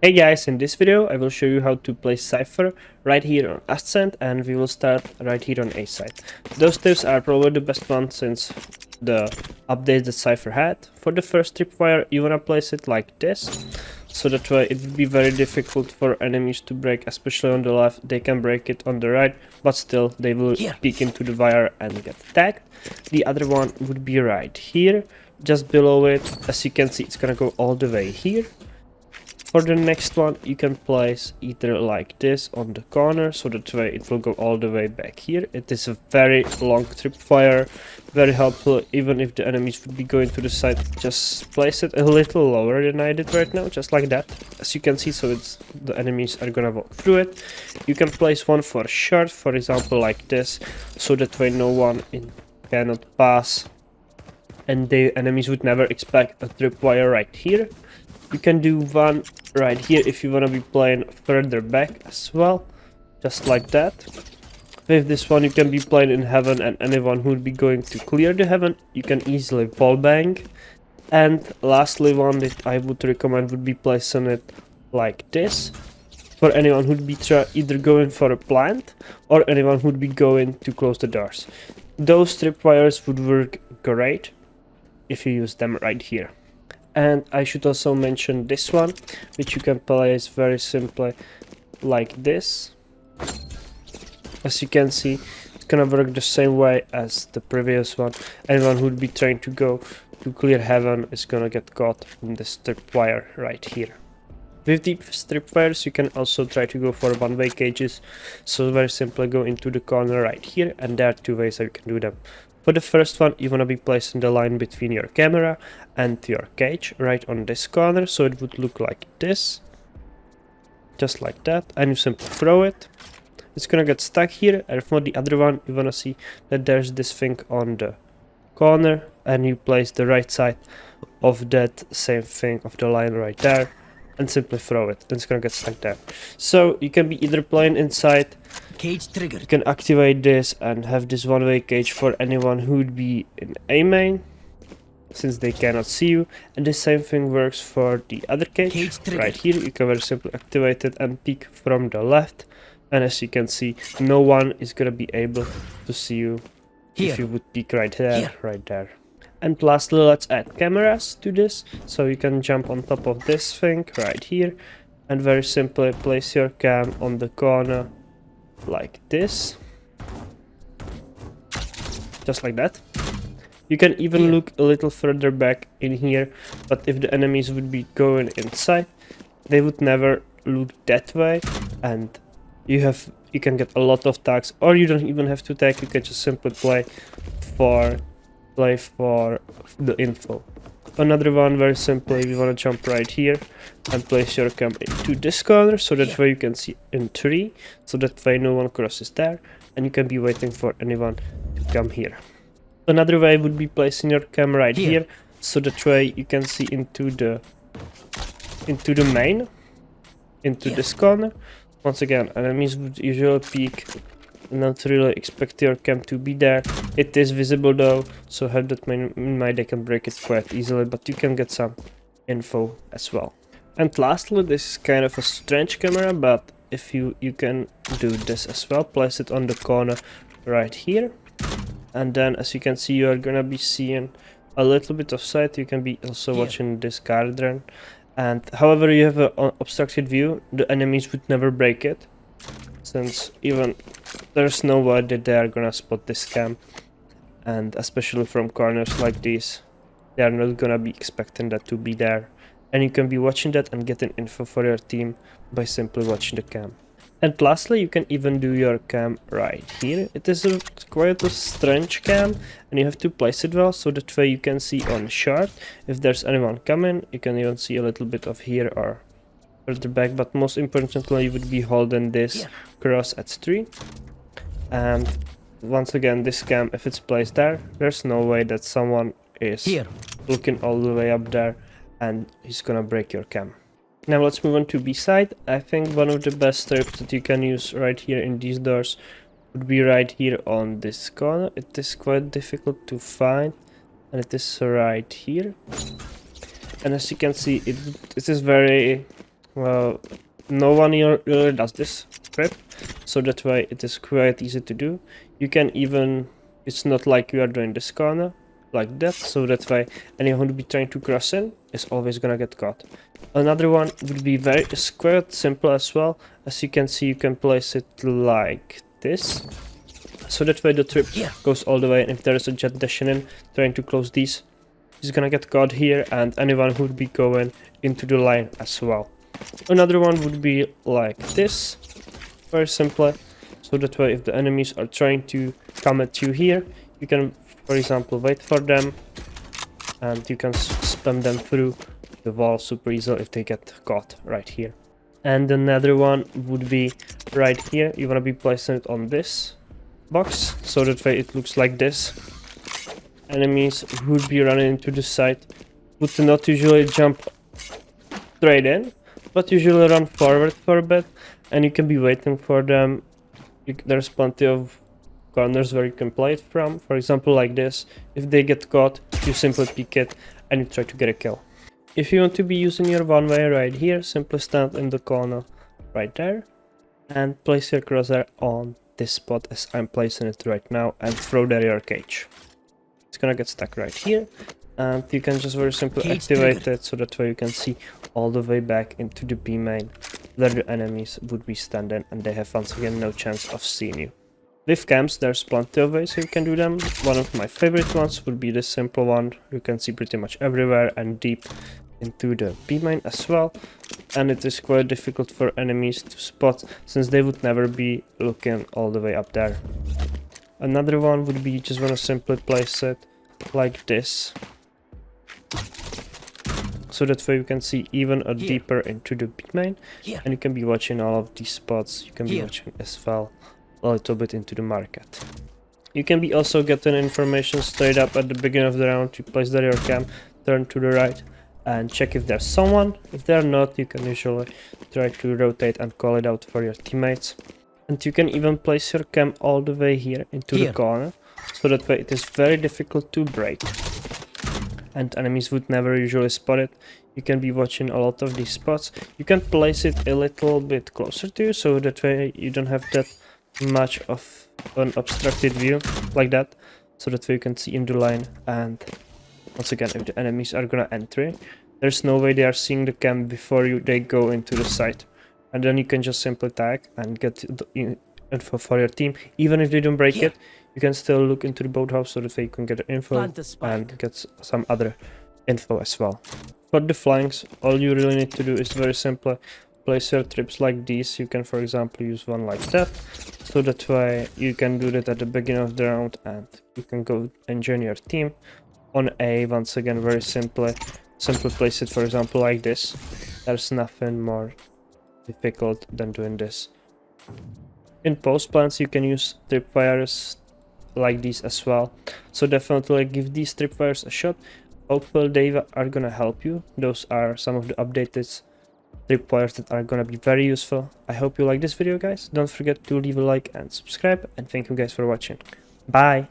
Hey guys, in this video I will show you how to play Cypher right here on Ascent, and we will start right here on A side. Those tips are probably the best ones since the updates that Cypher had. For the first tripwire you wanna place it like this, so that way it would be very difficult for enemies to break, especially on the left. They can break it on the right, but still they will peek into the wire and get tagged. The other one would be right here, just below it. As you can see, it's gonna go all the way here. For the next one, you can place either like this on the corner, so that way it will go all the way back here. It is a very long tripwire, very helpful. Even if the enemies would be going to the side, just place it a little lower than I did right now, just like that. As you can see, so the enemies are gonna walk through it. You can place one for short, for example like this, so that way no one cannot pass, and the enemies would never expect a tripwire right here. You can do one right here if you want to be playing further back as well, just like that. With this one you can be playing in heaven, and anyone who would be going to clear the heaven, you can easily wallbang. And lastly, one that I would recommend would be placing it like this, for anyone who would be either going for a plant or anyone who would be going to close the doors. Those tripwires would work great if you use them right here. And I should also mention this one, which you can place very simply like this. As you can see, it's gonna work the same way as the previous one. Anyone who would be trying to go to clear heaven is gonna get caught in this tripwire right here. With these tripwires you can also try to go for one-way cages, so very simply go into the corner right here, and there are two ways that you can do them. For the first one, you want to be placing the line between your camera and your cage right on this corner, so it would look like this, just like that, and you simply throw it. It's gonna get stuck here. And for the other one, you want to see that there's this thing on the corner, and you place the right side of that same thing of the line right there, and simply throw it, and it's gonna get stuck there. So you can be either playing inside, cage triggered. you can activate this and have this one-way cage for anyone who would be in A main, since they cannot see you, and the same thing works for the other cage right here. You can very simply activate it and peek from the left, and as you can see, no one is gonna be able to see you if you would peek right there, right there. And lastly, let's add cameras to this, so you can jump on top of this thing right here and very simply place your cam on the corner like this, just like that. You can even look a little further back in here, but if the enemies would be going inside, they would never look that way, and you can get a lot of tags, or you don't even have to tag. You can just simply play for the info. Another one, very simply, you want to jump right here and place your cam into this corner, so that way you can see in 3, so that way no one crosses there, and you can be waiting for anyone to come here. Another way would be placing your cam right here, so that way you can see into the main, into this corner. Once again, enemies would usually peek, not really expect your cam to be there. It is visible though, so have that in mind. They can break it quite easily, but you can get some info as well. And lastly, this is kind of a strange camera, but if you can do this as well. Place it on the corner right here, and then as you can see, you are gonna be seeing a little bit of sight. You can be also watching this guardian, and however you have an obstructed view, the enemies would never break it, since even there's no way that they are gonna spot this cam, and especially from corners like these, they are not gonna be expecting that to be there, and you can be watching that and getting info for your team by simply watching the cam. And lastly, you can even do your cam right here. It is quite a strange cam, and you have to place it well, so that way you can see on short if there's anyone coming. You can even see a little bit of here or further back, but most importantly you would be holding this cross at 3. And once again, this cam, if it's placed there, there's no way that someone is looking all the way up there and he's gonna break your cam. Now let's move on to B side. I think one of the best strips that you can use right here in these doors would be right here on this corner. It is quite difficult to find, and it is right here. And as you can see, it is very Well, no one here really does this script, so that way it is quite easy to do. You can even, it's not like you are doing this corner like that, so that way anyone who would be trying to cross in is always gonna get caught. Another one would be is quite simple as well. As you can see, you can place it like this, so that way the trip goes all the way, and if there is a jet dashing in trying to close these, he's gonna get caught here, and anyone who would be going into the line as well. Another one would be like this, very simple, so that way if the enemies are trying to come at you here, you can, for example, wait for them, and you can spam them through the wall super easily if they get caught right here. And another one would be right here. You want to be placing it on this box, so that way it looks like this. Enemies who would be running into the site would not usually jump straight in, but usually run forward for a bit, and you can be waiting for them. There's plenty of corners where you can play it from, for example like this. If they get caught, you simply pick it and you try to get a kill. If you want to be using your one-way right here, simply stand in the corner right there and place your crosshair on this spot as I'm placing it right now, and throw there your cage. It's gonna get stuck right here, and you can just very simply activate it, so that way you can see all the way back into the B main where the enemies would be standing, and they have once again no chance of seeing you. With cams, there's plenty of ways you can do them. One of my favorite ones would be this simple one. You can see pretty much everywhere and deep into the B main as well, and it is quite difficult for enemies to spot since they would never be looking all the way up there. Another one would be you just want to simply place it like this, so that way you can see even deeper into the B main, and you can be watching all of these spots. You can be watching as well a little bit into the market. You can be also getting information straight up at the beginning of the round. You place there your cam, turn to the right and check if there's someone. If they're not, you can usually try to rotate and call it out for your teammates. And you can even place your cam all the way here into the corner, so that way it is very difficult to break and enemies would never usually spot it. You can be watching a lot of these spots. You can place it a little bit closer to you, so that way you don't have that much of an obstructed view like that, so that way you can see in the line. And once again, if the enemies are gonna enter, there's no way they are seeing the cam before they go into the site, and then you can just simply tag and get the info for your team. Even if they don't break it, you can still look into the boathouse, so that way you can get the info and get some other info as well. For the flanks, all you really need to do is very simple. Place your trips like these. You can, for example, use one like that, so that way you can do that at the beginning of the round, and you can go and join your team on A. Once again, very simply place it, for example, like this. There's nothing more difficult than doing this. In post plans, you can use tripwires like these as well, so definitely give these tripwires a shot. Hopefully they are gonna help you. Those are some of the updated tripwires that are gonna be very useful. I hope you like this video, guys. Don't forget to leave a like and subscribe, and thank you guys for watching. Bye.